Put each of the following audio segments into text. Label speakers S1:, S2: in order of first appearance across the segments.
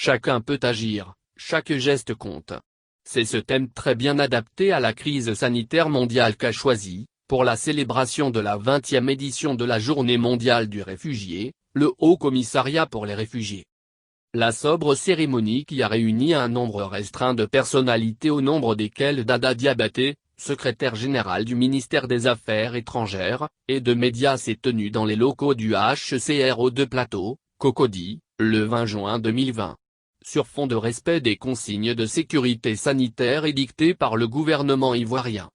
S1: chacun peut agir, chaque geste compte. C'est ce thème très bien adapté à la crise sanitaire mondiale qu'a choisi, pour la célébration de la 20e édition de la Journée mondiale du réfugié, le Haut Commissariat pour les réfugiés. La sobre cérémonie qui a réuni un nombre restreint de personnalités au nombre desquelles Dada Diabaté, secrétaire général du ministère des Affaires étrangères, et de médias s'est tenue dans les locaux du HCR de Plateau, Cocody, le 20 juin 2020. Sur fond de respect des consignes de sécurité sanitaire édictées par le gouvernement ivoirien.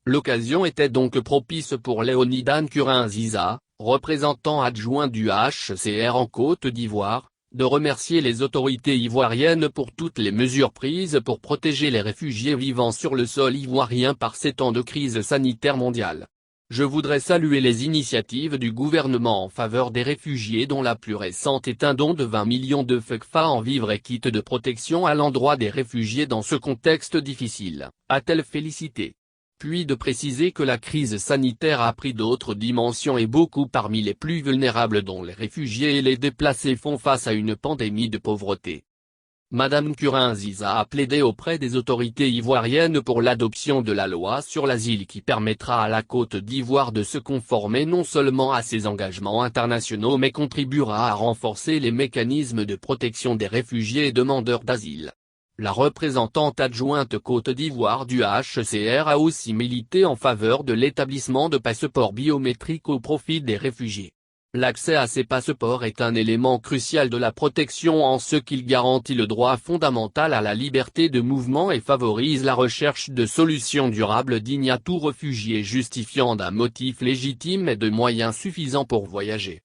S1: L'occasion était donc propice pour Léonidan Kurin-Ziza, représentant adjoint du HCR en Côte d'Ivoire, de remercier les autorités ivoiriennes pour toutes les mesures prises pour protéger les réfugiés vivant sur le sol ivoirien par ces temps de crise sanitaire mondiale. Je voudrais saluer les initiatives du gouvernement en faveur des réfugiés dont la plus récente est un don de 20 millions de FECFA en vivres et kits de protection à l'endroit des réfugiés dans ce contexte difficile, a-t-elle félicité. Puis de préciser que la crise sanitaire a pris d'autres dimensions et beaucoup parmi les plus vulnérables dont les réfugiés et les déplacés font face à une pandémie de pauvreté. Madame Kurin-Ziza a plaidé auprès des autorités ivoiriennes pour l'adoption de la loi sur l'asile qui permettra à la Côte d'Ivoire de se conformer non seulement à ses engagements internationaux mais contribuera à renforcer les mécanismes de protection des réfugiés et demandeurs d'asile. La représentante adjointe Côte d'Ivoire du HCR a aussi milité en faveur de l'établissement de passeports biométriques au profit des réfugiés. L'accès à ces passeports est un élément crucial de la protection en ce qu'il garantit le droit fondamental à la liberté de mouvement et favorise la recherche de solutions durables dignes à tout réfugié justifiant d'un motif légitime et de moyens suffisants pour voyager.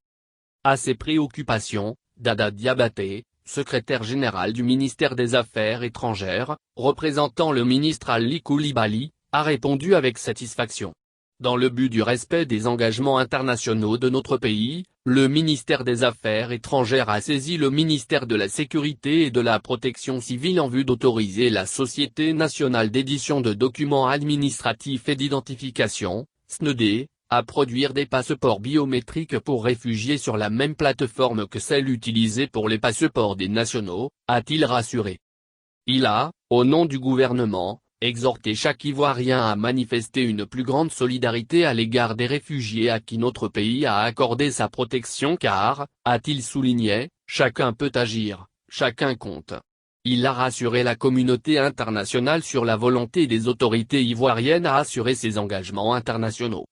S1: À ces préoccupations, Dada Diabaté, secrétaire général du ministère des Affaires étrangères, représentant le ministre Ali Koulibaly, a répondu avec satisfaction. Dans le but du respect des engagements internationaux de notre pays, le ministère des Affaires étrangères a saisi le ministère de la Sécurité et de la Protection civile en vue d'autoriser la Société nationale d'édition de documents administratifs et d'identification, SNED, à produire des passeports biométriques pour réfugiés sur la même plateforme que celle utilisée pour les passeports des nationaux, a-t-il rassuré. Il a, au nom du gouvernement, exhorter chaque Ivoirien à manifester une plus grande solidarité à l'égard des réfugiés à qui notre pays a accordé sa protection car, a-t-il souligné, chacun peut agir, chacun compte. Il a rassuré la communauté internationale sur la volonté des autorités ivoiriennes à assurer ses engagements internationaux.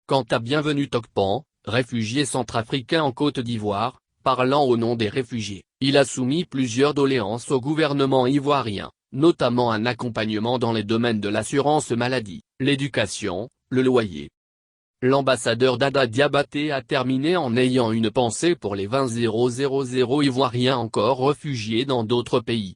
S1: Quant à Bienvenu Tokpan, réfugié centrafricain en Côte d'Ivoire, parlant au nom des réfugiés, il a soumis plusieurs doléances au gouvernement ivoirien, notamment un accompagnement dans les domaines de l'assurance maladie, l'éducation, le loyer. L'ambassadeur Dada Diabaté a terminé en ayant une pensée pour les 20 000 Ivoiriens encore réfugiés dans d'autres pays.